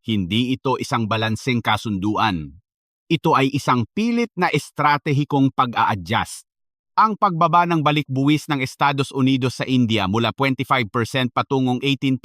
Hindi ito isang balanseng kasunduan. Ito ay isang pilit na estratehikong pag-a-adjust. Ang pagbaba ng balik-buwis ng Estados Unidos sa India mula 25% patungong 18%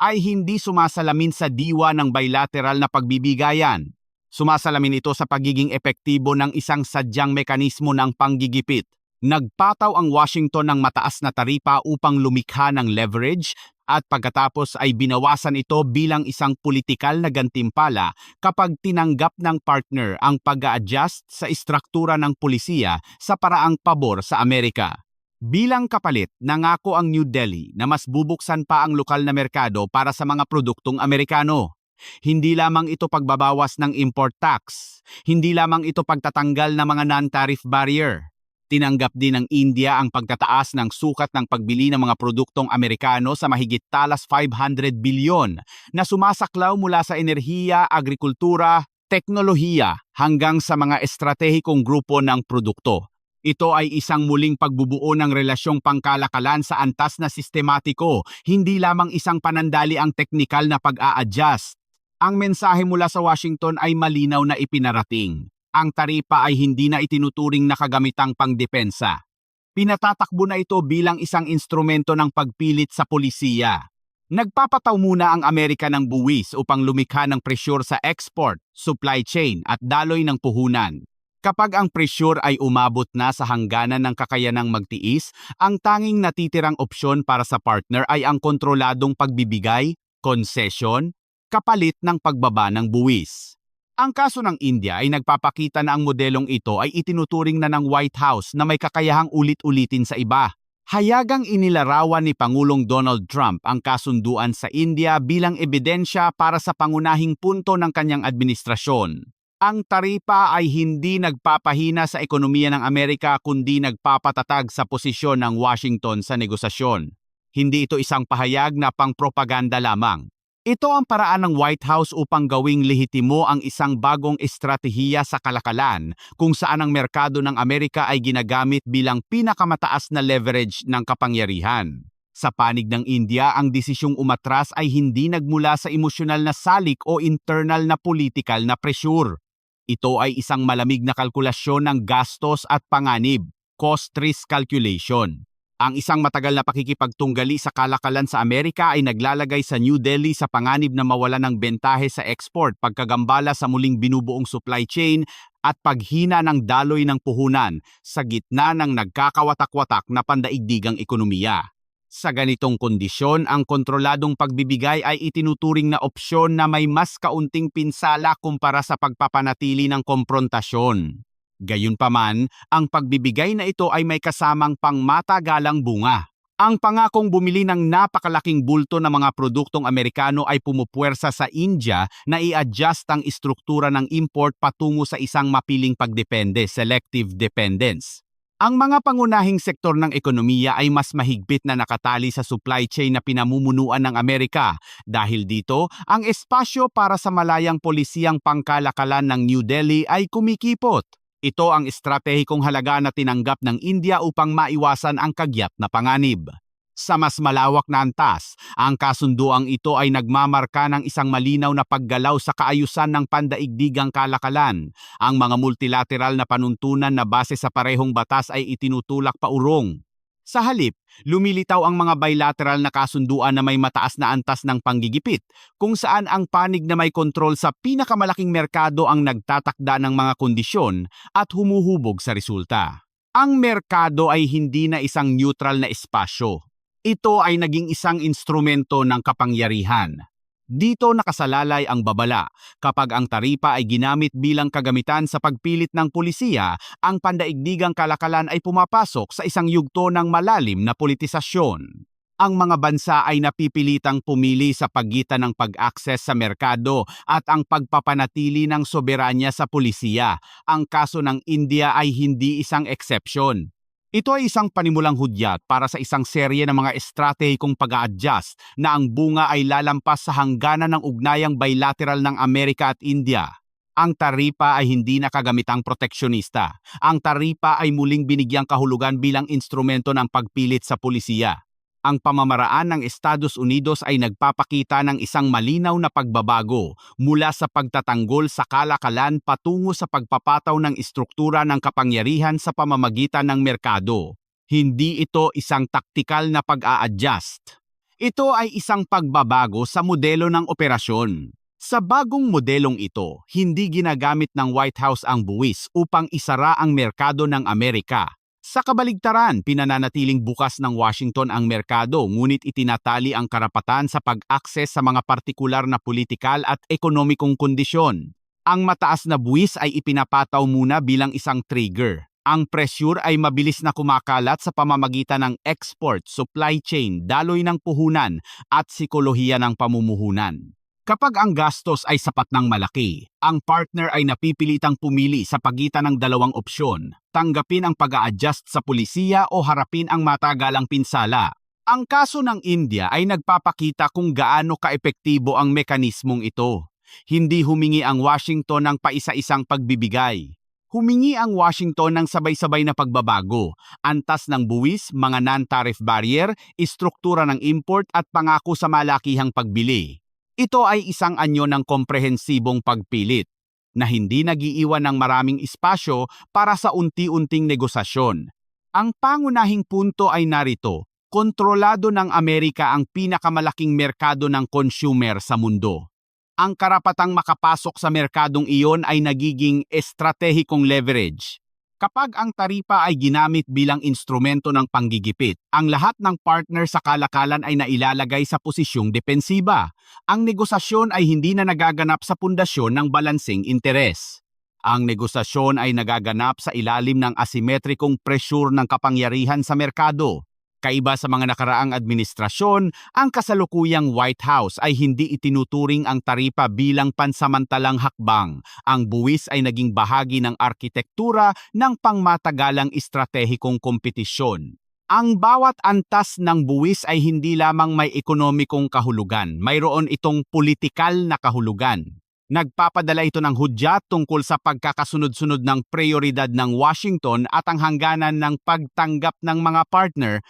ay hindi sumasalamin sa diwa ng bilateral na pagbibigayan. Sumasalamin ito sa pagiging epektibo ng isang sadyang mekanismo ng panggigipit. Nagpataw ang Washington ng mataas na taripa upang lumikha ng leverage at pagkatapos ay binawasan ito bilang isang politikal na gantimpala kapag tinanggap ng partner ang pag-a-adjust sa istruktura ng pulisiya sa paraang pabor sa Amerika. Bilang kapalit, nangako ang New Delhi na mas bubuksan pa ang lokal na merkado para sa mga produktong Amerikano. Hindi lamang ito pagbabawas ng import tax, hindi lamang ito pagtatanggal ng mga non-tariff barrier. Tinanggap din ng India ang pagtataas ng sukat ng pagbili ng mga produktong Amerikano sa mahigit talas 500 bilyon na sumasaklaw mula sa enerhiya, agrikultura, teknolohiya hanggang sa mga estratehikong grupo ng produkto. Ito ay isang muling pagbubuo ng relasyong pangkalakalan sa antas na sistematiko, hindi lamang isang panandali ang teknikal na pag-a-adjust. Ang mensahe mula sa Washington ay malinaw na ipinarating. Ang taripa ay hindi na itinuturing na kagamitang pangdepensa. Pinatatakbo na ito bilang isang instrumento ng pagpilit sa pulisiya. Nagpapataw muna ang Amerika ng buwis upang lumikha ng presyur sa export, supply chain at daloy ng puhunan. Kapag ang presyur ay umabot na sa hangganan ng kakayanang magtiis, ang tanging natitirang opsyon para sa partner ay ang kontroladong pagbibigay, concession, kapalit ng pagbaba ng buwis. Ang kaso ng India ay nagpapakita na ang modelong ito ay itinuturing na ng White House na may kakayahang ulit-ulitin sa iba. Hayagang inilarawan ni Pangulong Donald Trump ang kasunduan sa India bilang ebidensya para sa pangunahing punto ng kanyang administrasyon. Ang taripa ay hindi nagpapahina sa ekonomiya ng Amerika kundi nagpapatatag sa posisyon ng Washington sa negosasyon. Hindi ito isang pahayag na pangpropaganda lamang. Ito ang paraan ng White House upang gawing lehitimo ang isang bagong estratehiya sa kalakalan kung saan ang merkado ng Amerika ay ginagamit bilang pinakamataas na leverage ng kapangyarihan. Sa panig ng India, ang desisyong umatras ay hindi nagmula sa emosyonal na salik o internal na politikal na pressure. Ito ay isang malamig na kalkulasyon ng gastos at panganib, cost-risk calculation. Ang isang matagal na pakikipagtunggali sa kalakalan sa Amerika ay naglalagay sa New Delhi sa panganib na mawala ng bentahe sa export, pagkagambala sa muling binubuong supply chain at paghina ng daloy ng puhunan sa gitna ng nagkakawatak-watak na pandaigdigang ekonomiya. Sa ganitong kondisyon, ang kontroladong pagbibigay ay itinuturing na opsyon na may mas kaunting pinsala kumpara sa pagpapanatili ng komprontasyon. Gayunpaman, ang pagbibigay na ito ay may kasamang pangmatagalang bunga. Ang pangakong bumili ng napakalaking bulto ng mga produktong Amerikano ay pumupuwersa sa India na i-adjust ang istruktura ng import patungo sa isang mapiling pagdepende, selective dependence. Ang mga pangunahing sektor ng ekonomiya ay mas mahigpit na nakatali sa supply chain na pinamumunuan ng Amerika. Dahil dito, ang espasyo para sa malayang polisiyang pangkalakalan ng New Delhi ay kumikipot. Ito ang estratehikong halaga na tinanggap ng India upang maiwasan ang kagyat na panganib. Sa mas malawak na antas, ang kasunduang ito ay nagmamarka ng isang malinaw na paggalaw sa kaayusan ng pandaigdigang kalakalan. Ang mga multilateral na panuntunan na base sa parehong batas ay itinutulak paurong. Sa halip, lumilitaw ang mga bilateral na kasunduan na may mataas na antas ng panggigipit, kung saan ang panig na may kontrol sa pinakamalaking merkado ang nagtatakda ng mga kondisyon at humuhubog sa resulta. Ang merkado ay hindi na isang neutral na espasyo. Ito ay naging isang instrumento ng kapangyarihan. Dito nakasalalay ang babala. Kapag ang taripa ay ginamit bilang kagamitan sa pagpilit ng pulisiya, ang pandaigdigang kalakalan ay pumapasok sa isang yugto ng malalim na politisasyon. Ang mga bansa ay napipilitang pumili sa pagitan ng pag-akses sa merkado at ang pagpapanatili ng soberanya sa pulisiya. Ang kaso ng India ay hindi isang eksepsyon. Ito ay isang panimulang hudyat para sa isang serye ng mga estratehikong pag-a-adjust na ang bunga ay lalampas sa hangganan ng ugnayang bilateral ng Amerika at India. Ang taripa ay hindi nakagamitang proteksyonista. Ang taripa ay muling binigyang kahulugan bilang instrumento ng pagpilit sa pulisiya. Ang pamamaraan ng Estados Unidos ay nagpapakita ng isang malinaw na pagbabago mula sa pagtatanggol sa kalakalan patungo sa pagpapataw ng istruktura ng kapangyarihan sa pamamagitan ng merkado. Hindi ito isang taktikal na pag-a-adjust. Ito ay isang pagbabago sa modelo ng operasyon. Sa bagong modelong ito, hindi ginagamit ng White House ang buwis upang isara ang merkado ng Amerika. Sa kabaligtaran, pinananatiling bukas ng Washington ang merkado ngunit itinatali ang karapatan sa pag-akses sa mga partikular na politikal at ekonomikong kondisyon. Ang mataas na buwis ay ipinapataw muna bilang isang trigger. Ang pressure ay mabilis na kumakalat sa pamamagitan ng export, supply chain, daloy ng puhunan at psikolohiya ng pamumuhunan. Kapag ang gastos ay sapat ng malaki, ang partner ay napipilitang pumili sa pagitan ng dalawang opsyon, tanggapin ang pag-a-adjust sa pulisiya o harapin ang matagalang pinsala. Ang kaso ng India ay nagpapakita kung gaano kaepektibo ang mekanismong ito. Hindi humingi ang Washington ng paisa-isang pagbibigay. Humingi ang Washington ng sabay-sabay na pagbabago, antas ng buwis, mga non-tariff barrier, istruktura ng import at pangako sa malakihang pagbili. Ito ay isang anyo ng komprehensibong pagpilit na hindi nag-iiwan ng maraming espasyo para sa unti-unting negosasyon. Ang pangunahing punto ay narito, kontrolado ng Amerika ang pinakamalaking merkado ng consumer sa mundo. Ang karapatang makapasok sa merkadong iyon ay nagiging estratehikong leverage. Kapag ang taripa ay ginamit bilang instrumento ng panggigipit, ang lahat ng partner sa kalakalan ay nailalagay sa posisyong depensiba. Ang negosasyon ay hindi na nagaganap sa pundasyon ng balansing interes. Ang negosasyon ay nagaganap sa ilalim ng asimetrikong pressure ng kapangyarihan sa merkado. Kaiba sa mga nakaraang administrasyon, ang kasalukuyang White House ay hindi itinuturing ang taripa bilang pansamantalang hakbang. Ang buwis ay naging bahagi ng arkitektura ng pangmatagalang estratehikong kompetisyon. Ang bawat antas ng buwis ay hindi lamang may ekonomikong kahulugan, mayroon itong politikal na kahulugan. Nagpapadala ito ng hudyat tungkol sa pagkakasunod-sunod ng prioridad ng Washington at ang hangganan ng pagtanggap ng mga partner.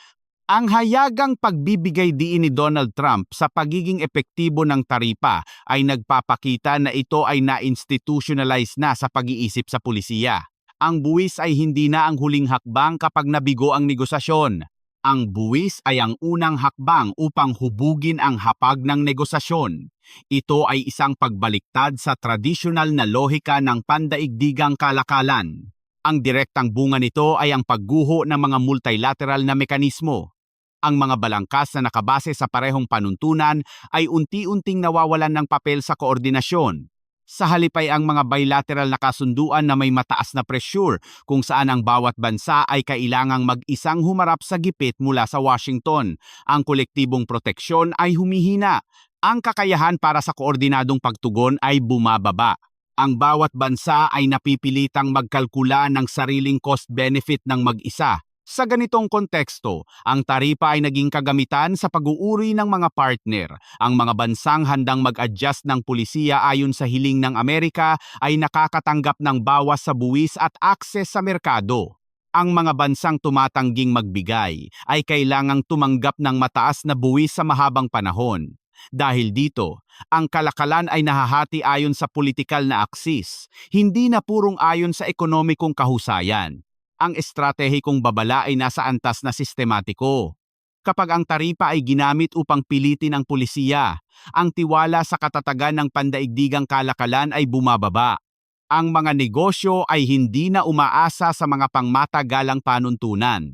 Ang hayagang pagbibigay diin ni Donald Trump sa pagiging epektibo ng taripa ay nagpapakita na ito ay na-institutionalize na sa pag-iisip sa pulisiya. Ang buwis ay hindi na ang huling hakbang kapag nabigo ang negosasyon. Ang buwis ay ang unang hakbang upang hubugin ang hapag ng negosasyon. Ito ay isang pagbaliktad sa tradisyonal na lohika ng pandaigdigang kalakalan. Ang direktang bunga nito ay ang pagguho ng mga multilateral na mekanismo. Ang mga balangkas na nakabase sa parehong panuntunan ay unti-unting nawawalan ng papel sa koordinasyon. Sa halip ay ang mga bilateral na kasunduan na may mataas na pressure kung saan ang bawat bansa ay kailangang mag-isang humarap sa gipit mula sa Washington. Ang kolektibong proteksyon ay humihina. Ang kakayahan para sa koordinadong pagtugon ay bumababa. Ang bawat bansa ay napipilitang magkalkula ng sariling cost-benefit ng mag-isa. Sa ganitong konteksto, ang taripa ay naging kagamitan sa pag-uuri ng mga partner. Ang mga bansang handang mag-adjust ng pulisiya ayon sa hiling ng Amerika ay nakakatanggap ng bawas sa buwis at akses sa merkado. Ang mga bansang tumatangging magbigay ay kailangang tumanggap ng mataas na buwis sa mahabang panahon. Dahil dito, ang kalakalan ay nahahati ayon sa politikal na aksis, hindi na purong ayon sa ekonomikong kahusayan. Ang estratehikong babala ay nasa antas na sistematiko. Kapag ang taripa ay ginamit upang pilitin ang pulisiya, ang tiwala sa katatagan ng pandaigdigang kalakalan ay bumababa. Ang mga negosyo ay hindi na umaasa sa mga pangmatagalang panuntunan.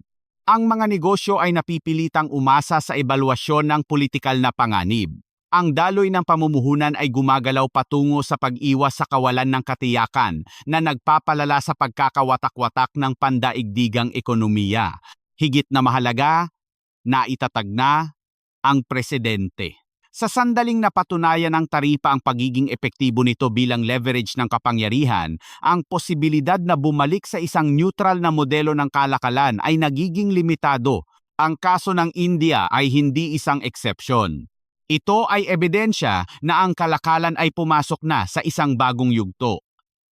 Ang mga negosyo ay napipilitang umasa sa ebalwasyon ng politikal na panganib. Ang daloy ng pamumuhunan ay gumagalaw patungo sa pag-iwas sa kawalan ng katiyakan na nagpapalala sa pagkakawatak-watak ng pandaigdigang ekonomiya. Higit na mahalaga, naitatag na ang presidente. Sa sandaling napatunayan ng taripa ang pagiging epektibo nito bilang leverage ng kapangyarihan, ang posibilidad na bumalik sa isang neutral na modelo ng kalakalan ay nagiging limitado. Ang kaso ng India ay hindi isang exception. Ito ay ebidensya na ang kalakalan ay pumasok na sa isang bagong yugto.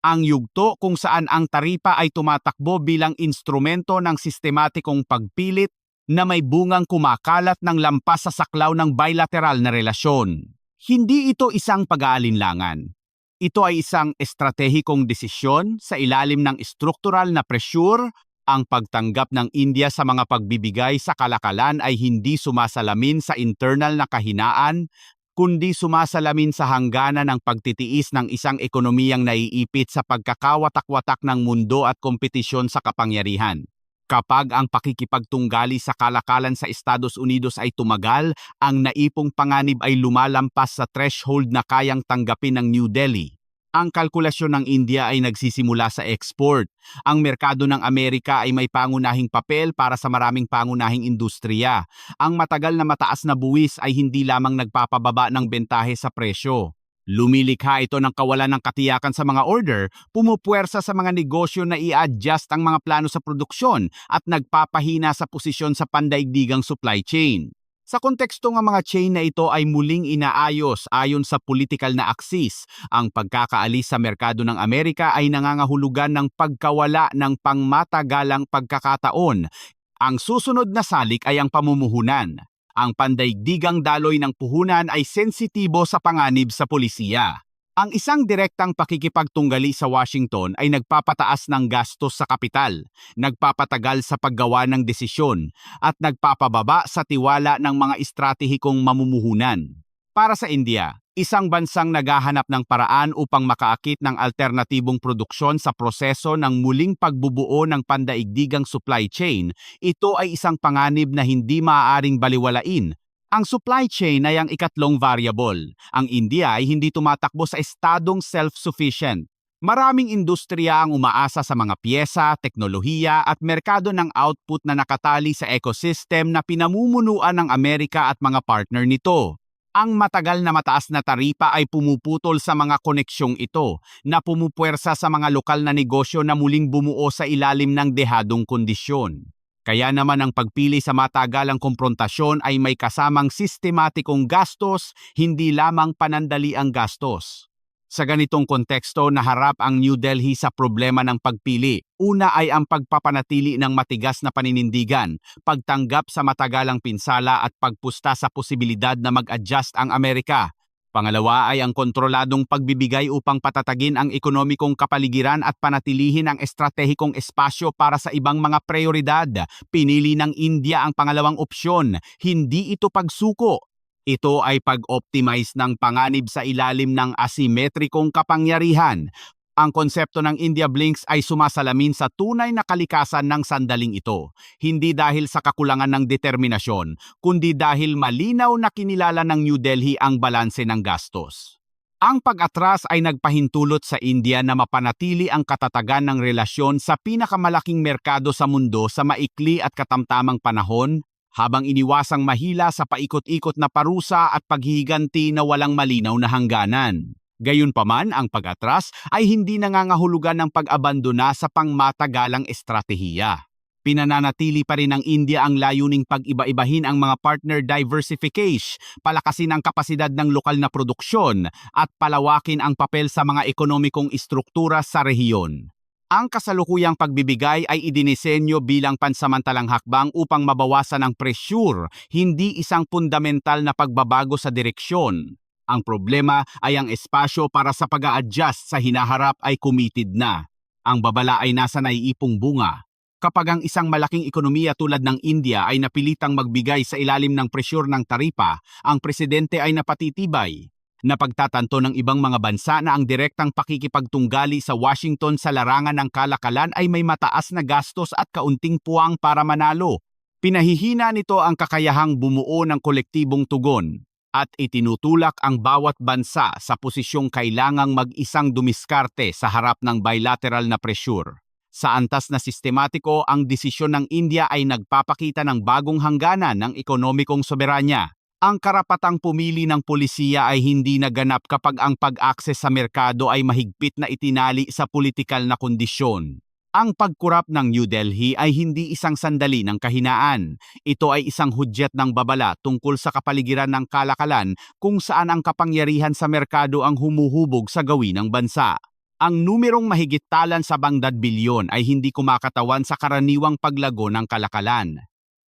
Ang yugto kung saan ang taripa ay tumatakbo bilang instrumento ng sistematikong pagpilit na may bungang kumakalat ng lampas sa saklaw ng bilateral na relasyon. Hindi ito isang pag-aalinlangan. Ito ay isang estratehikong desisyon sa ilalim ng struktural na pressure. Ang pagtanggap ng India sa mga pagbibigay sa kalakalan ay hindi sumasalamin sa internal na kahinaan, kundi sumasalamin sa hangganan ng pagtitiis ng isang ekonomiyang naiipit sa pagkakawatak-watak ng mundo at kompetisyon sa kapangyarihan. Kapag ang pakikipagtunggali sa kalakalan sa Estados Unidos ay tumagal, ang naipong panganib ay lumalampas sa threshold na kayang tanggapin ng New Delhi. Ang kalkulasyon ng India ay nagsisimula sa export. Ang merkado ng Amerika ay may pangunahing papel para sa maraming pangunahing industriya. Ang matagal na mataas na buwis ay hindi lamang nagpapababa ng bentahe sa presyo. Lumilikha ito ng kawalan ng katiyakan sa mga order, pumupuwersa sa mga negosyo na i-adjust ang mga plano sa produksyon at nagpapahina sa posisyon sa pandaigdigang supply chain. Sa konteksto ng mga chain na ito ay muling inaayos ayon sa political na aksis, ang pagkakaalis sa merkado ng Amerika ay nangangahulugan ng pagkawala ng pangmatagalang pagkakataon. Ang susunod na salik ay ang pamumuhunan. Ang pandaigdigang daloy ng puhunan ay sensitibo sa panganib sa polisiya. Ang isang direktang pakikipagtunggali sa Washington ay nagpapataas ng gastos sa kapital, nagpapatagal sa paggawa ng desisyon, at nagpapababa sa tiwala ng mga estratehikong mamumuhunan. Para sa India, isang bansang naghahanap ng paraan upang makaakit ng alternatibong produksyon sa proseso ng muling pagbubuo ng pandaigdigang supply chain, ito ay isang panganib na hindi maaaring baliwalain. Ang supply chain ay ang ikatlong variable. Ang India ay hindi tumatakbo sa estadong self-sufficient. Maraming industriya ang umaasa sa mga piyesa, teknolohiya at merkado ng output na nakatali sa ecosystem na pinamumunuan ng Amerika at mga partner nito. Ang matagal na mataas na taripa ay pumuputol sa mga koneksyong ito na pumupuwersa sa mga lokal na negosyo na muling bumuo sa ilalim ng dehadong kondisyon. Kaya naman ang pagpili sa matagalang komprontasyon ay may kasamang sistematikong gastos, hindi lamang panandaliang gastos. Sa ganitong konteksto, naharap ang New Delhi sa problema ng pagpili. Una ay ang pagpapanatili ng matigas na paninindigan, pagtanggap sa matagalang pinsala at pagpusta sa posibilidad na mag-adjust ang Amerika. Pangalawa ay ang kontroladong pagbibigay upang patatagin ang ekonomikong kapaligiran at panatilihin ang estratehikong espasyo para sa ibang mga prioridad. Pinili ng India ang pangalawang opsyon, hindi ito pagsuko. Ito ay pag-optimize ng panganib sa ilalim ng asimetrikong kapangyarihan. Ang konsepto ng India Blinks ay sumasalamin sa tunay na kalikasan ng sandaling ito, hindi dahil sa kakulangan ng determinasyon, kundi dahil malinaw na kinilala ng New Delhi ang balanse ng gastos. Ang pag-atras ay nagpahintulot sa India na mapanatili ang katatagan ng relasyon sa pinakamalaking merkado sa mundo sa maikli at katamtamang panahon, habang iniwasang mahila sa paikot-ikot na parusa at paghihiganti na walang malinaw na hangganan. Gayunpaman, ang pag-atras ay hindi nangangahulugan ng pag-abandona sa pangmatagalang estratehiya. Pinananatili pa rin ng India ang layuning pag-iba-ibahin ang mga partner diversification, palakasin ang kapasidad ng lokal na produksyon, at palawakin ang papel sa mga ekonomikong istruktura sa rehiyon. Ang kasalukuyang pagbibigay ay idinisenyo bilang pansamantalang hakbang upang mabawasan ang pressure, hindi isang fundamental na pagbabago sa direksyon. Ang problema ay ang espasyo para sa pag-a-adjust sa hinaharap ay committed na. Ang babala ay nasa naiipong bunga. Kapag ang isang malaking ekonomiya tulad ng India ay napilitang magbigay sa ilalim ng presyur ng taripa, ang presidente ay napatitibay. Napagtatanto ng ibang mga bansa na ang direktang pakikipagtunggali sa Washington sa larangan ng kalakalan ay may mataas na gastos at kaunting puwang para manalo. Pinahihina nito ang kakayahang bumuo ng kolektibong tugon at itinutulak ang bawat bansa sa posisyong kailangang mag-isang dumiskarte sa harap ng bilateral na pressure. Sa antas na sistematiko, ang desisyon ng India ay nagpapakita ng bagong hangganan ng ekonomikong soberanya. Ang karapatang pumili ng polisiya ay hindi naganap kapag ang pag-akses sa merkado ay mahigpit na itinali sa politikal na kondisyon. Ang pagkurap ng New Delhi ay hindi isang sandali ng kahinaan. Ito ay isang hudyat ng babala tungkol sa kapaligiran ng kalakalan kung saan ang kapangyarihan sa merkado ang humuhubog sa gawin ng bansa. Ang numerong mahigit talan sa bangdad bilyon ay hindi kumakatawan sa karaniwang paglago ng kalakalan.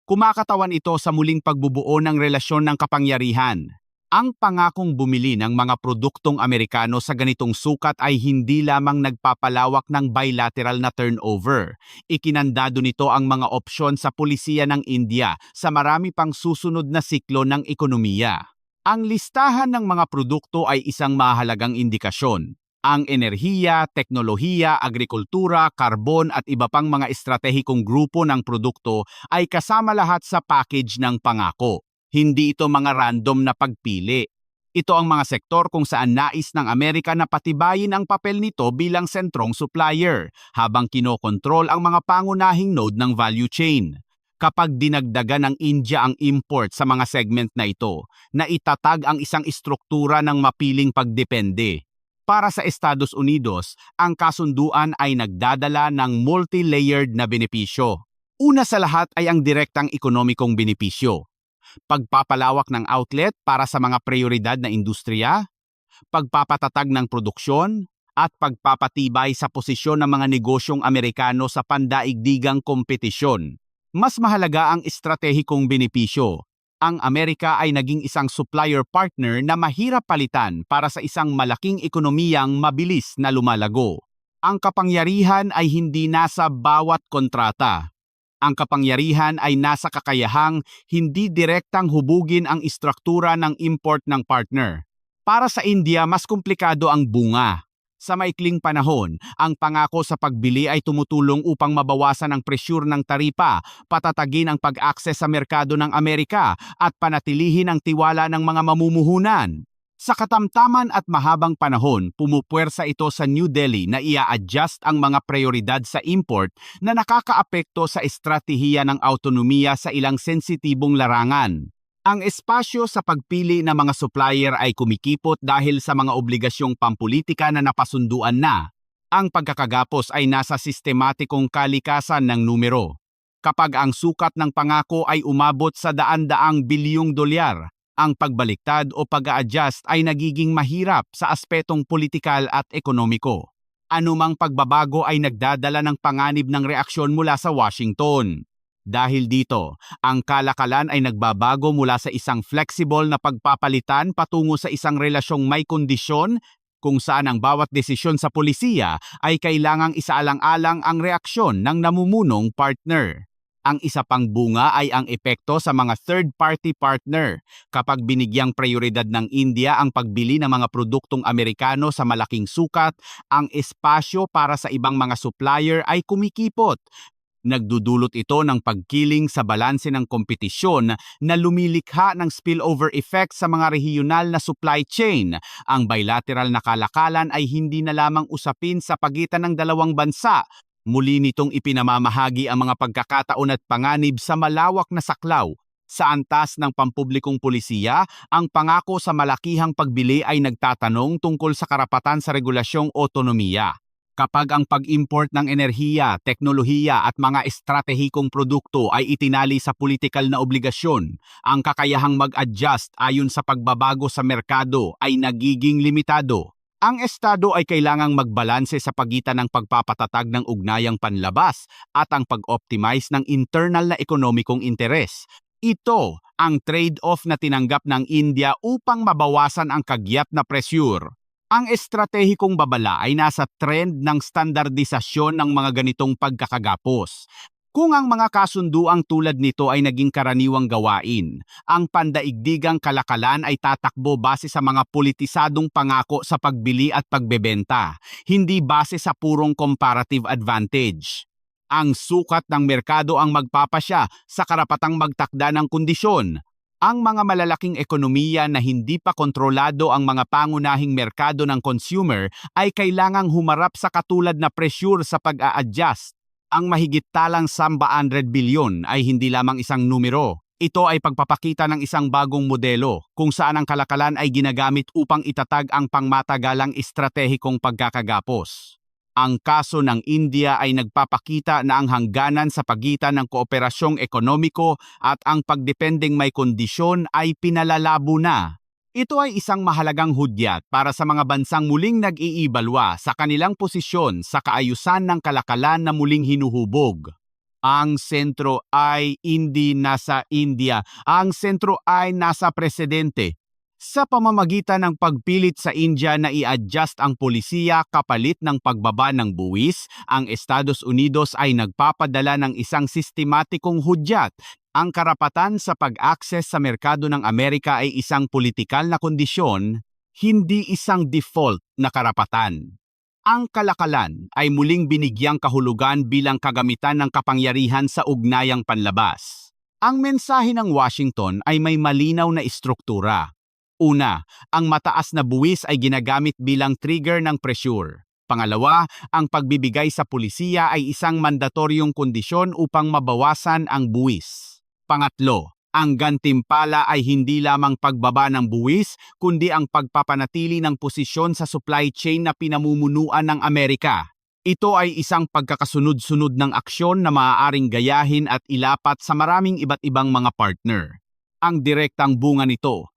Kumakatawan ito sa muling pagbubuo ng relasyon ng kapangyarihan. Ang pangakong bumili ng mga produktong Amerikano sa ganitong sukat ay hindi lamang nagpapalawak ng bilateral na turnover. Ikinandado nito ang mga opsyon sa pulisiya ng India sa marami pang susunod na siklo ng ekonomiya. Ang listahan ng mga produkto ay isang mahalagang indikasyon. Ang enerhiya, teknolohiya, agrikultura, karbon at iba pang mga estratehikong grupo ng produkto ay kasama lahat sa package ng pangako. Hindi ito mga random na pagpili. Ito ang mga sektor kung saan nais ng Amerika na patibayin ang papel nito bilang sentrong supplier habang kinokontrol ang mga pangunahing node ng value chain. Kapag dinagdagan ng India ang import sa mga segment na ito, naitatag ang isang istruktura ng mapiling pagdepende. Para sa Estados Unidos, ang kasunduan ay nagdadala ng multi-layered na benepisyo. Una sa lahat ay ang direktang ekonomikong benepisyo. Pagpapalawak ng outlet para sa mga prioridad na industriya, pagpapatatag ng produksyon, at pagpapatibay sa posisyon ng mga negosyong Amerikano sa pandaigdigang kompetisyon. Mas mahalaga ang estratehikong benepisyo. Ang Amerika ay naging isang supplier partner na mahirap palitan para sa isang malaking ekonomiyang mabilis na lumalago. Ang kapangyarihan ay hindi nasa bawat kontrata. Ang kapangyarihan ay nasa kakayahang hindi direktang hubugin ang istruktura ng import ng partner. Para sa India, mas komplikado ang bunga. Sa maikling panahon, ang pangako sa pagbili ay tumutulong upang mabawasan ang presyur ng taripa, patatagin ang pag-akses sa merkado ng Amerika at panatilihin ang tiwala ng mga mamumuhunan. Sa katamtaman at mahabang panahon, pumupuwersa ito sa New Delhi na ia-adjust ang mga prioridad sa import na nakakaapekto sa estratehiya ng autonomiya sa ilang sensitibong larangan. Ang espasyo sa pagpili ng mga supplier ay kumikipot dahil sa mga obligasyong pampulitika na napasunduan na. Ang pagkakagapos ay nasa sistematikong kalikasan ng numero. Kapag ang sukat ng pangako ay umabot sa daan-daang bilyong dolyar, ang pagbaliktad o pag-a-adjust ay nagiging mahirap sa aspetong politikal at ekonomiko. Anumang pagbabago ay nagdadala ng panganib ng reaksyon mula sa Washington. Dahil dito, ang kalakalan ay nagbabago mula sa isang flexible na pagpapalitan patungo sa isang relasyong may kondisyon kung saan ang bawat desisyon sa pulisiya ay kailangang isaalang-alang ang reaksyon ng namumunong partner. Ang isa pang bunga ay ang epekto sa mga third-party partner. Kapag binigyang prioridad ng India ang pagbili ng mga produktong Amerikano sa malaking sukat, ang espasyo para sa ibang mga supplier ay kumikipot. Nagdudulot ito ng pagkiling sa balanse ng kompetisyon na lumilikha ng spillover effect sa mga regional na supply chain. Ang bilateral na kalakalan ay hindi na lamang usapin sa pagitan ng dalawang bansa. Muli nitong ipinamamahagi ang mga pagkakataon at panganib sa malawak na saklaw. Sa antas ng pampublikong pulisiya, ang pangako sa malakihang pagbili ay nagtatanong tungkol sa karapatan sa regulasyong otonomiya. Kapag ang pag-import ng enerhiya, teknolohiya at mga estratehikong produkto ay itinali sa politikal na obligasyon, ang kakayahang mag-adjust ayon sa pagbabago sa merkado ay nagiging limitado. Ang Estado ay kailangang magbalanse sa pagitan ng pagpapatatag ng ugnayang panlabas at ang pag-optimize ng internal na ekonomikong interes. Ito ang trade-off na tinanggap ng India upang mabawasan ang kagyat na presyur. Ang estratehikong babala ay nasa trend ng standardisasyon ng mga ganitong pagkakagapos. Kung ang mga kasunduang tulad nito ay naging karaniwang gawain, ang pandaigdigang kalakalan ay tatakbo base sa mga politisadong pangako sa pagbili at pagbebenta, hindi base sa purong comparative advantage. Ang sukat ng merkado ang magpapasya sa karapatang magtakda ng kondisyon. Ang mga malalaking ekonomiya na hindi pa kontrolado ang mga pangunahing merkado ng consumer ay kailangang humarap sa katulad na presyur sa pag-a-adjust. Ang mahigit talang 100 bilyon ay hindi lamang isang numero. Ito ay pagpapakita ng isang bagong modelo kung saan ang kalakalan ay ginagamit upang itatag ang pangmatagalang estratehikong pagkakagapos. Ang kaso ng India ay nagpapakita na ang hangganan sa pagitan ng kooperasyong ekonomiko at ang pagdependeng may kondisyon ay pinalalabo na. Ito ay isang mahalagang hudyat para sa mga bansang muling nag-iibalwa sa kanilang posisyon sa kaayusan ng kalakalan na muling hinuhubog. Ang sentro ay hindi nasa India. Ang sentro ay nasa presidente. Sa pamamagitan ng pagpilit sa India na i-adjust ang polisiya kapalit ng pagbaba ng buwis, ang Estados Unidos ay nagpapadala ng isang sistematikong hudyat. Ang karapatan sa pag-access sa merkado ng Amerika ay isang politikal na kondisyon, hindi isang default na karapatan. Ang kalakalan ay muling binigyang kahulugan bilang kagamitan ng kapangyarihan sa ugnayang panlabas. Ang mensahe ng Washington ay may malinaw na istruktura. Una, ang mataas na buwis ay ginagamit bilang trigger ng pressure. Pangalawa, ang pagbibigay sa pulisiya ay isang mandatoryong kondisyon upang mabawasan ang buwis. Pangatlo, ang gantimpala ay hindi lamang pagbaba ng buwis, kundi ang pagpapanatili ng posisyon sa supply chain na pinamumunuan ng Amerika. Ito ay isang pagkakasunod-sunod ng aksyon na maaaring gayahin at ilapat sa maraming iba't ibang mga partner. Ang direktang bunga nito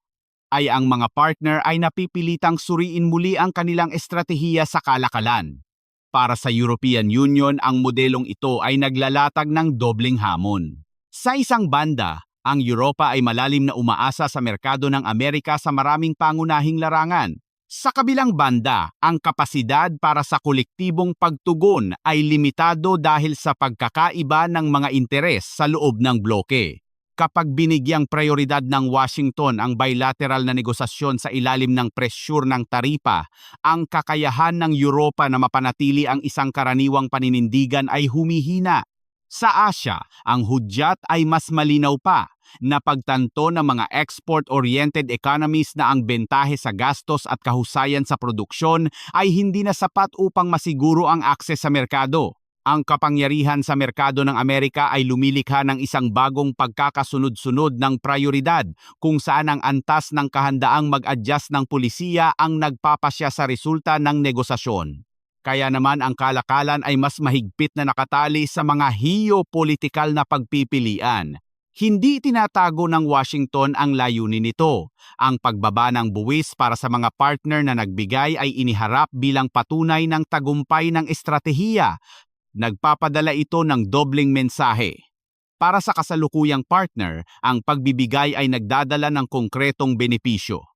ay ang mga partner ay napipilitang suriin muli ang kanilang estratehiya sa kalakalan. Para sa European Union, ang modelong ito ay naglalatag ng dobleng hamon. Sa isang banda, ang Europa ay malalim na umaasa sa merkado ng Amerika sa maraming pangunahing larangan. Sa kabilang banda, ang kapasidad para sa kolektibong pagtugon ay limitado dahil sa pagkakaiba ng mga interes sa loob ng bloke. Kapag binigyang prioridad ng Washington ang bilateral na negosasyon sa ilalim ng presyur ng taripa, ang kakayahan ng Europa na mapanatili ang isang karaniwang paninindigan ay humihina. Sa Asya, ang hudyat ay mas malinaw pa. Napagtanto ng mga export-oriented economies na ang bentahe sa gastos at kahusayan sa produksyon ay hindi na sapat upang masiguro ang akses sa merkado. Ang kapangyarihan sa merkado ng Amerika ay lumilikha ng isang bagong pagkakasunod-sunod ng prioridad kung saan ang antas ng kahandaang mag-adjust ng pulisiya ang nagpapasya sa resulta ng negosasyon. Kaya naman ang kalakalan ay mas mahigpit na nakatali sa mga geopolitikal na pagpipilian. Hindi tinatago ng Washington ang layunin nito. Ang pagbaba ng buwis para sa mga partner na nagbigay ay iniharap bilang patunay ng tagumpay ng estratehiya. Nagpapadala ito ng dobleng mensahe. Para sa kasalukuyang partner, ang pagbibigay ay nagdadala ng konkretong benepisyo.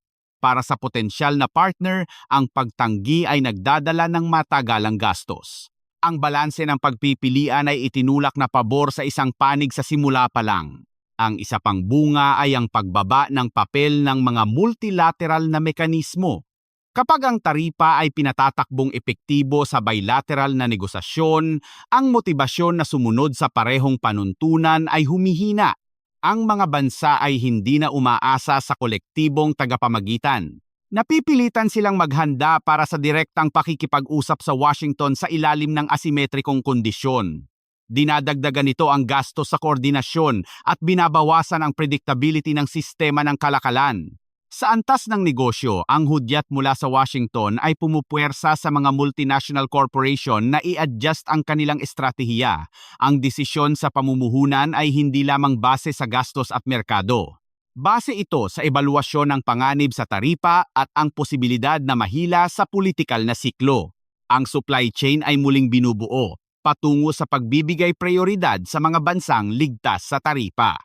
Para sa potensyal na partner, ang pagtanggi ay nagdadala ng matagalang gastos. Ang balanse ng pagpipilian ay itinulak na pabor sa isang panig sa simula pa lang. Ang isa pang bunga ay ang pagbaba ng papel ng mga multilateral na mekanismo. Kapag ang taripa ay pinatatakbong epektibo sa bilateral na negosasyon, ang motibasyon na sumunod sa parehong panuntunan ay humihina. Ang mga bansa ay hindi na umaasa sa kolektibong tagapamagitan. Napipilitan silang maghanda para sa direktang pakikipag-usap sa Washington sa ilalim ng asimetrikong kondisyon. Dinadagdagan nito ang gastos sa koordinasyon at binabawasan ang predictability ng sistema ng kalakalan. Sa antas ng negosyo, ang hudyat mula sa Washington ay pumupuwersa sa mga multinational corporation na i-adjust ang kanilang estratehiya. Ang desisyon sa pamumuhunan ay hindi lamang base sa gastos at merkado. Base ito sa ebaluasyon ng panganib sa taripa at ang posibilidad na mahila sa politikal na siklo. Ang supply chain ay muling binubuo, patungo sa pagbibigay prioridad sa mga bansang ligtas sa taripa.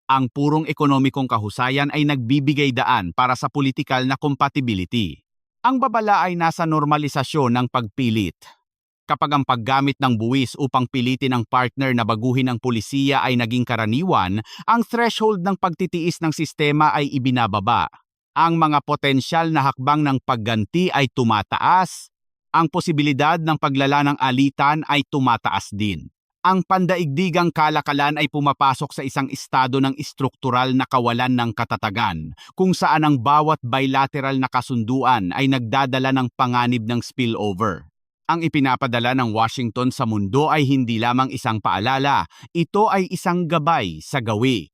Ang purong ekonomikong kahusayan ay nagbibigay daan para sa politikal na compatibility. Ang babala ay nasa normalisasyon ng pagpilit. Kapag ang paggamit ng buwis upang pilitin ang partner na baguhin ang pulisiya ay naging karaniwan, ang threshold ng pagtitiis ng sistema ay ibinababa. Ang mga potensyal na hakbang ng pagganti ay tumataas. Ang posibilidad ng paglala ng alitan ay tumataas din. Ang pandaigdigang kalakalan ay pumapasok sa isang estado ng istruktural na kawalan ng katatagan, kung saan ang bawat bilateral na kasunduan ay nagdadala ng panganib ng spillover. Ang ipinapadala ng Washington sa mundo ay hindi lamang isang paalala, ito ay isang gabay sa gawi.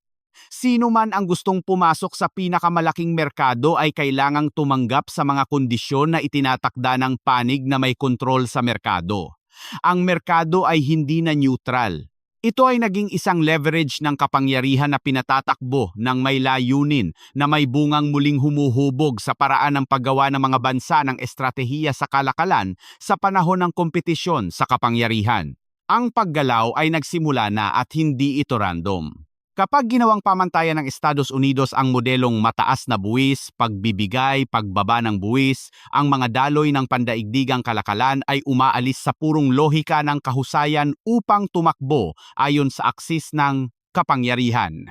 Sino man ang gustong pumasok sa pinakamalaking merkado ay kailangang tumanggap sa mga kondisyon na itinatakda ng panig na may kontrol sa merkado. Ang merkado ay hindi na neutral. Ito ay naging isang leverage ng kapangyarihan na pinatatakbo ng may layunin na may bungang muling humuhubog sa paraan ng paggawa ng mga bansa ng estratehiya sa kalakalan sa panahon ng kompetisyon sa kapangyarihan. Ang paggalaw ay nagsimula na at hindi ito random. Kapag ginawang pamantayan ng Estados Unidos ang modelong mataas na buwis, pagbibigay, pagbaba ng buwis, ang mga daloy ng pandaigdigang kalakalan ay umaalis sa purong lohika ng kahusayan upang tumakbo ayon sa aksis ng kapangyarihan.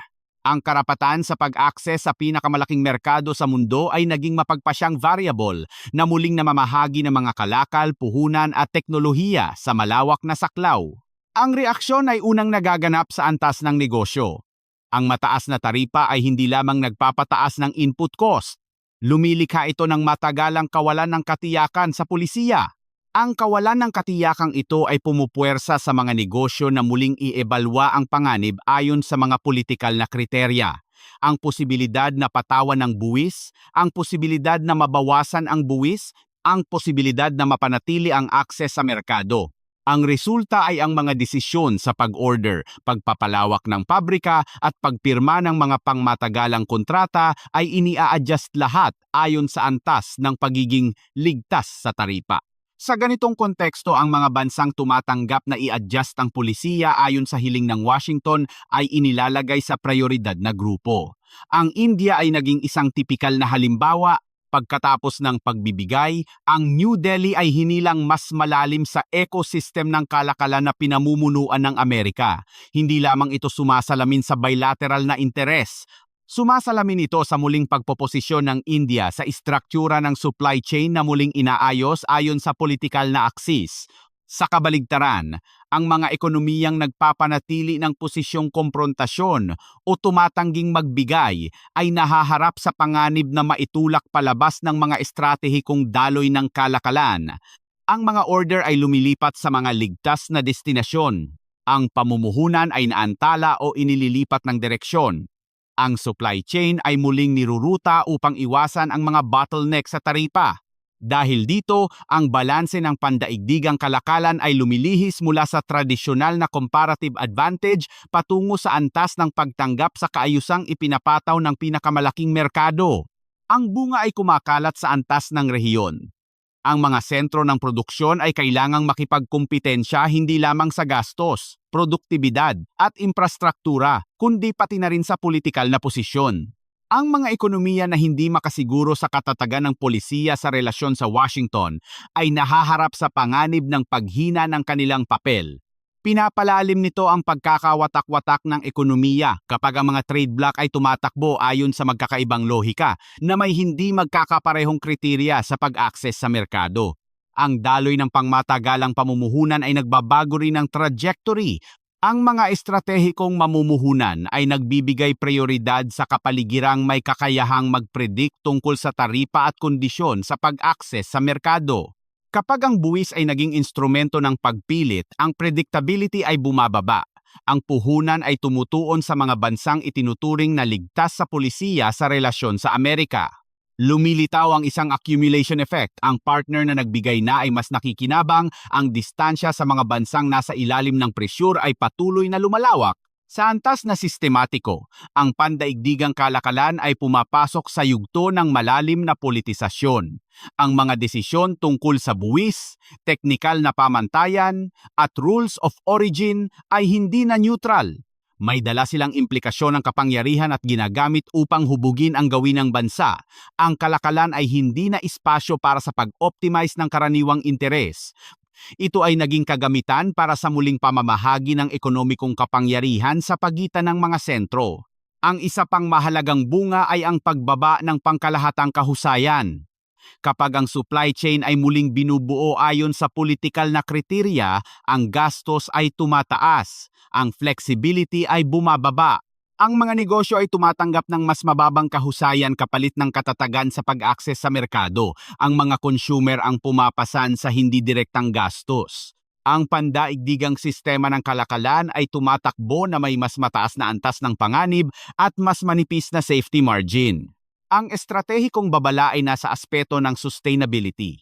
Ang karapatan sa pag-akses sa pinakamalaking merkado sa mundo ay naging mapagpasyang variable na muling namamahagi ng mga kalakal, puhunan at teknolohiya sa malawak na saklaw. Ang reaksyon ay unang nagaganap sa antas ng negosyo. Ang mataas na taripa ay hindi lamang nagpapataas ng input cost. Lumilikha ito ng matagalang kawalan ng katiyakan sa pulisiya. Ang kawalan ng katiyakang ito ay pumupuwersa sa mga negosyo na muling i-ebalwa ang panganib ayon sa mga politikal na kriteria. Ang posibilidad na patawan ng buwis, ang posibilidad na mabawasan ang buwis, ang posibilidad na mapanatili ang akses sa merkado. Ang resulta ay ang mga desisyon sa pag-order, pagpapalawak ng pabrika at pagpirma ng mga pangmatagalang kontrata ay ini-a-adjust lahat ayon sa antas ng pagiging ligtas sa taripa. Sa ganitong konteksto, ang mga bansang tumatanggap na i-adjust ang pulisiya ayon sa hiling ng Washington ay inilalagay sa prioridad na grupo. Ang India ay naging isang tipikal na halimbawa. Pagkatapos ng pagbibigay, ang New Delhi ay hinilang mas malalim sa ecosystem ng kalakalan na pinamumunuan ng Amerika. Hindi lamang ito sumasalamin sa bilateral na interes. Sumasalamin ito sa muling pagpoposisyon ng India sa istruktura ng supply chain na muling inaayos ayon sa politikal na aksis. Sa kabaligtaran, ang mga ekonomiyang nagpapanatili ng posisyong komprontasyon o tumatangging magbigay ay nahaharap sa panganib na maitulak palabas ng mga estratehikong daloy ng kalakalan. Ang mga order ay lumilipat sa mga ligtas na destinasyon. Ang pamumuhunan ay naantala o inililipat ng direksyon. Ang supply chain ay muling niruruta upang iwasan ang mga bottleneck sa taripa. Dahil dito, ang balanse ng pandaigdigang kalakalan ay lumilihis mula sa tradisyonal na comparative advantage patungo sa antas ng pagtanggap sa kaayusang ipinapataw ng pinakamalaking merkado. Ang bunga ay kumakalat sa antas ng rehiyon. Ang mga sentro ng produksyon ay kailangang makipagkumpitensya hindi lamang sa gastos, produktibidad at infrastruktura, kundi pati na rin sa politikal na posisyon. Ang mga ekonomiya na hindi makasiguro sa katatagan ng polisiya sa relasyon sa Washington ay nahaharap sa panganib ng paghina ng kanilang papel. Pinapalalim nito ang pagkakawatak-watak ng ekonomiya kapag ang mga trade bloc ay tumatakbo ayon sa magkakaibang lohika na may hindi magkakaparehong kriteriya sa pag-akses sa merkado. Ang daloy ng pangmatagalang pamumuhunan ay nagbabago rin ng trajectory. Ang mga estratehikong mamumuhunan ay nagbibigay prioridad sa kapaligirang may kakayahang mag-predict tungkol sa taripa at kondisyon sa pag-akses sa merkado. Kapag ang buwis ay naging instrumento ng pagpilit, ang predictability ay bumababa. Ang puhunan ay tumutuon sa mga bansang itinuturing na ligtas sa pulisiya sa relasyon sa Amerika. Lumilitaw ang isang accumulation effect. Ang partner na nagbigay na ay mas nakikinabang, ang distansya sa mga bansang nasa ilalim ng presyur ay patuloy na lumalawak. Sa antas na sistematiko, ang pandaigdigang kalakalan ay pumapasok sa yugto ng malalim na politisasyon. Ang mga desisyon tungkol sa buwis, teknikal na pamantayan, at rules of origin ay hindi na neutral. May dala silang implikasyon ng kapangyarihan at ginagamit upang hubugin ang gawin ng bansa. Ang kalakalan ay hindi na espasyo para sa pag-optimize ng karaniwang interes. Ito ay naging kagamitan para sa muling pamamahagi ng ekonomikong kapangyarihan sa pagitan ng mga sentro. Ang isa pang mahalagang bunga ay ang pagbaba ng pangkalahatang kahusayan. Kapag ang supply chain ay muling binubuo ayon sa politikal na kriteriya, ang gastos ay tumataas, ang flexibility ay bumababa. Ang mga negosyo ay tumatanggap ng mas mababang kahusayan kapalit ng katatagan sa pag-akses sa merkado. Ang mga consumer ang pumapasan sa hindi direktang gastos. Ang pandaigdigang sistema ng kalakalan ay tumatakbo na may mas mataas na antas ng panganib at mas manipis na safety margin. Ang estratehikong babala ay nasa aspeto ng sustainability.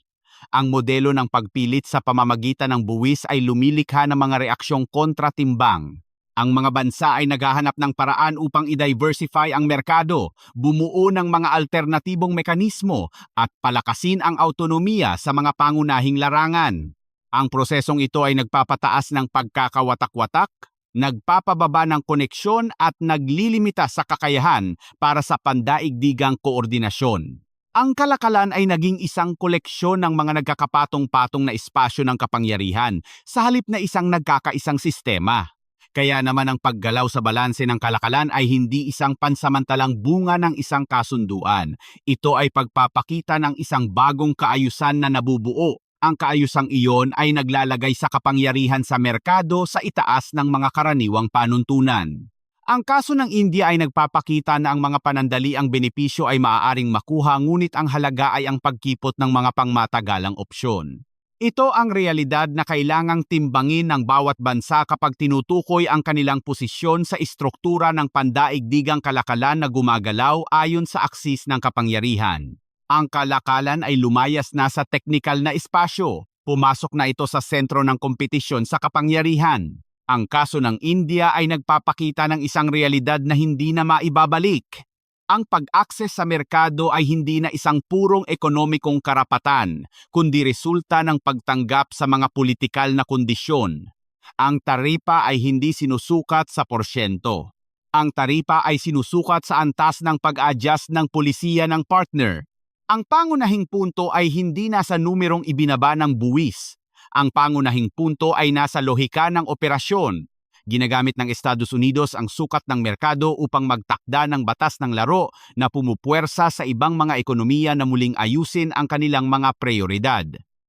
Ang modelo ng pagpilit sa pamamagitan ng buwis ay lumilikha ng mga reaksyong kontratimbang. Ang mga bansa ay naghahanap ng paraan upang i-diversify ang merkado, bumuo ng mga alternatibong mekanismo at palakasin ang autonomiya sa mga pangunahing larangan. Ang prosesong ito ay nagpapataas ng pagkakawatak-watak, nagpapababa ng koneksyon at naglilimita sa kakayahan para sa pandaigdigang koordinasyon. Ang kalakalan ay naging isang koleksyon ng mga nagkakapatong-patong na espasyo ng kapangyarihan sa halip na isang nagkakaisang sistema. Kaya naman ang paggalaw sa balanse ng kalakalan ay hindi isang pansamantalang bunga ng isang kasunduan. Ito ay pagpapakita ng isang bagong kaayusan na nabubuo. Ang kaayusang iyon ay naglalagay sa kapangyarihan sa merkado sa itaas ng mga karaniwang panuntunan. Ang kaso ng India ay nagpapakita na ang mga panandaliang benepisyo ay maaaring makuha ngunit ang halaga ay ang pagkipot ng mga pangmatagalang opsyon. Ito ang realidad na kailangang timbangin ng bawat bansa kapag tinutukoy ang kanilang posisyon sa istruktura ng pandaigdigang kalakalan na gumagalaw ayon sa aksis ng kapangyarihan. Ang kalakalan ay lumayas na sa teknikal na espasyo. Pumasok na ito sa sentro ng kompetisyon sa kapangyarihan. Ang kaso ng India ay nagpapakita ng isang realidad na hindi na maibabalik. Ang pag-akses sa merkado ay hindi na isang purong ekonomikong karapatan, kundi resulta ng pagtanggap sa mga politikal na kondisyon. Ang taripa ay hindi sinusukat sa porsyento. Ang taripa ay sinusukat sa antas ng pag-adjust ng pulisiya ng partner. Ang pangunahing punto ay hindi nasa numerong ibinaba ng buwis. Ang pangunahing punto ay nasa lohika ng operasyon. Ginagamit ng Estados Unidos ang sukat ng merkado upang magtakda ng batas ng laro na pumupuwersa sa ibang mga ekonomiya na muling ayusin ang kanilang mga prioridad.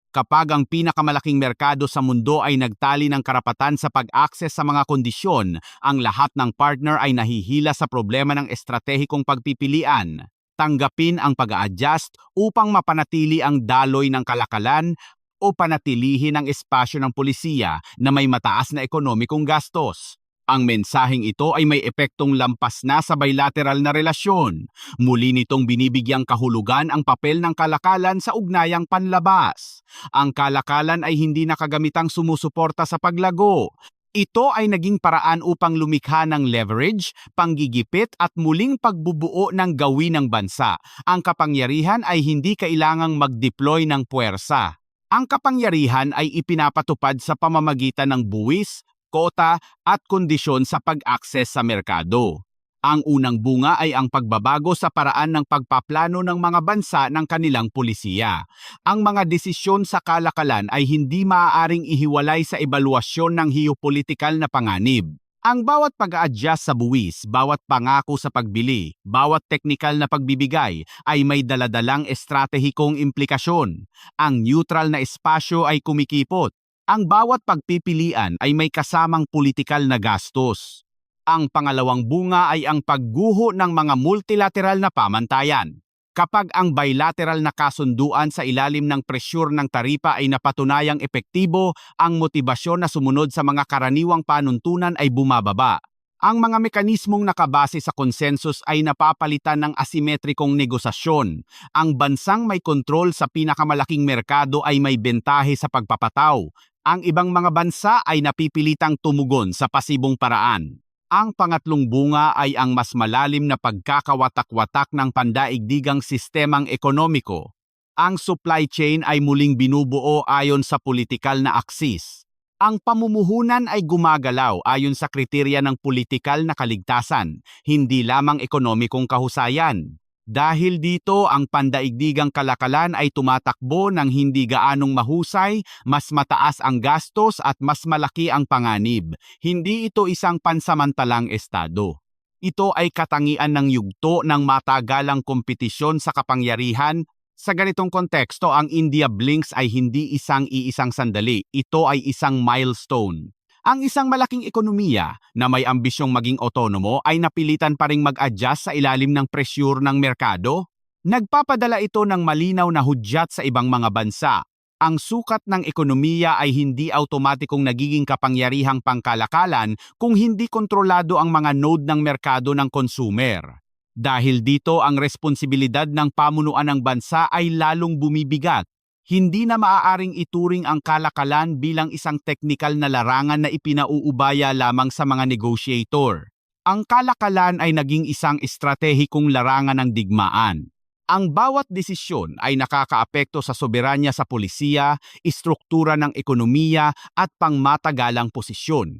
Kapag ang pinakamalaking merkado sa mundo ay nagtali ng karapatan sa pag-akses sa mga kondisyon, ang lahat ng partner ay nahihila sa problema ng estratehikong pagpipilian. Tanggapin ang pag-a-adjust upang mapanatili ang daloy ng kalakalan o panatilihin ang espasyo ng pulisiya na may mataas na ekonomikong gastos. Ang mensaheng ito ay may epektong lampas na sa bilateral na relasyon. Muli nitong binibigyang kahulugan ang papel ng kalakalan sa ugnayang panlabas. Ang kalakalan ay hindi nakagamitang sumusuporta sa paglago. Ito ay naging paraan upang lumikha ng leverage, panggigipit at muling pagbubuo ng gawin ng bansa. Ang kapangyarihan ay hindi kailangang mag-deploy ng puwersa. Ang kapangyarihan ay ipinapatupad sa pamamagitan ng buwis, kota at kondisyon sa pag-akses sa merkado. Ang unang bunga ay ang pagbabago sa paraan ng pagpaplano ng mga bansa ng kanilang pulisiya. Ang mga desisyon sa kalakalan ay hindi maaaring ihiwalay sa ebaluasyon ng geopolitikal na panganib. Ang bawat pag-a-adjust sa buwis, bawat pangako sa pagbili, bawat teknikal na pagbibigay ay may daladalang estratehikong implikasyon. Ang neutral na espasyo ay kumikipot. Ang bawat pagpipilian ay may kasamang politikal na gastos. Ang pangalawang bunga ay ang pagguho ng mga multilateral na pamantayan. Kapag ang bilateral na kasunduan sa ilalim ng presyur ng taripa ay napatunayang epektibo, ang motibasyon na sumunod sa mga karaniwang panuntunan ay bumababa. Ang mga mekanismong nakabase sa konsensus ay napapalitan ng asimetrikong negosasyon. Ang bansang may kontrol sa pinakamalaking merkado ay may bentahe sa pagpapataw. Ang ibang mga bansa ay napipilitang tumugon sa pasibong paraan. Ang pangatlong bunga ay ang mas malalim na pagkakawatak-watak ng pandaigdigang sistemang ekonomiko. Ang supply chain ay muling binubuo ayon sa politikal na aksis. Ang pamumuhunan ay gumagalaw ayon sa kriteriya ng politikal na kaligtasan, hindi lamang ekonomikong kahusayan. Dahil dito, ang pandaigdigang kalakalan ay tumatakbo ng hindi gaanong mahusay, mas mataas ang gastos at mas malaki ang panganib. Hindi ito isang pansamantalang estado. Ito ay katangian ng yugto ng matagalang kompetisyon sa kapangyarihan. Sa ganitong konteksto, ang India Blinks ay hindi iisang sandali. Ito ay isang milestone. Ang isang malaking ekonomiya na may ambisyong maging otonomo ay napilitan pa ring mag-adjust sa ilalim ng presyur ng merkado. Nagpapadala ito ng malinaw na hudyat sa ibang mga bansa. Ang sukat ng ekonomiya ay hindi automatikong nagiging kapangyarihang pangkalakalan kung hindi kontrolado ang mga node ng merkado ng consumer. Dahil dito, ang responsibilidad ng pamunuan ng bansa ay lalong bumibigat. Hindi na maaaring ituring ang kalakalan bilang isang teknikal na larangan na ipinauubaya lamang sa mga negotiator. Ang kalakalan ay naging isang estratehikong larangan ng digmaan. Ang bawat desisyon ay nakakaapekto sa soberanya sa polisiya, istruktura ng ekonomiya at pangmatagalang posisyon.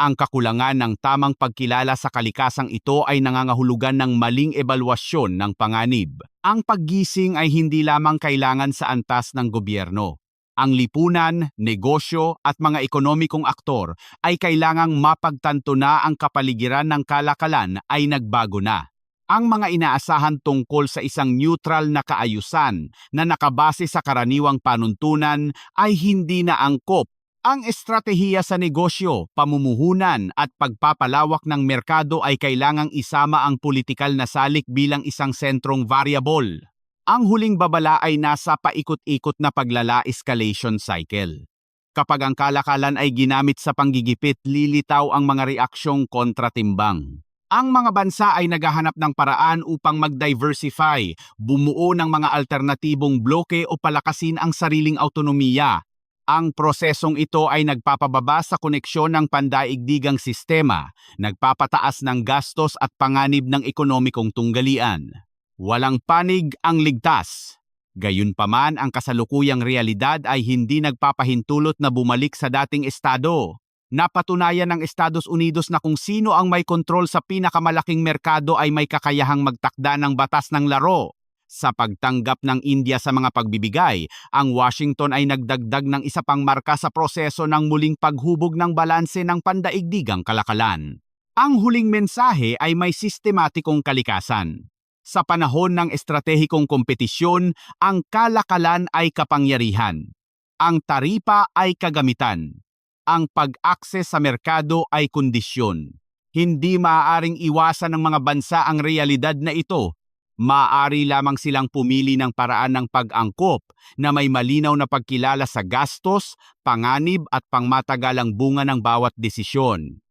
Ang kakulangan ng tamang pagkilala sa kalikasang ito ay nangangahulugan ng maling ebalwasyon ng panganib. Ang paggising ay hindi lamang kailangan sa antas ng gobyerno. Ang lipunan, negosyo at mga ekonomikong aktor ay kailangang mapagtanto na ang kapaligiran ng kalakalan ay nagbago na. Ang mga inaasahan tungkol sa isang neutral na kaayusan na nakabase sa karaniwang panuntunan ay hindi na angkop. Ang estratehiya sa negosyo, pamumuhunan at pagpapalawak ng merkado ay kailangang isama ang politikal na salik bilang isang sentrong variable. Ang huling babala ay nasa paikot-ikot na paglala-escalation cycle. Kapag ang kalakalan ay ginamit sa panggigipit, lilitaw ang mga reaksyong kontratimbang. Ang mga bansa ay naghahanap ng paraan upang mag-diversify, bumuo ng mga alternatibong bloke o palakasin ang sariling autonomiya. Ang prosesong ito ay nagpapababa sa koneksyon ng pandaigdigang sistema, nagpapataas ng gastos at panganib ng ekonomikong tunggalian. Walang panig ang ligtas. Gayunpaman, ang kasalukuyang realidad ay hindi nagpapahintulot na bumalik sa dating estado. Napatunayan ng Estados Unidos na kung sino ang may kontrol sa pinakamalaking merkado ay may kakayahang magtakda ng batas ng laro. Sa pagtanggap ng India sa mga pagbibigay, ang Washington ay nagdagdag ng isa pang marka sa proseso ng muling paghubog ng balanse ng pandaigdigang kalakalan. Ang huling mensahe ay may sistematikong kalikasan. Sa panahon ng estratehikong kompetisyon, ang kalakalan ay kapangyarihan. Ang taripa ay kagamitan. Ang pag-akses sa merkado ay kondisyon. Hindi maaaring iwasan ng mga bansa ang realidad na ito. Maaari lamang silang pumili ng paraan ng pag-angkop na may malinaw na pagkilala sa gastos, panganib at pangmatagalang bunga ng bawat desisyon.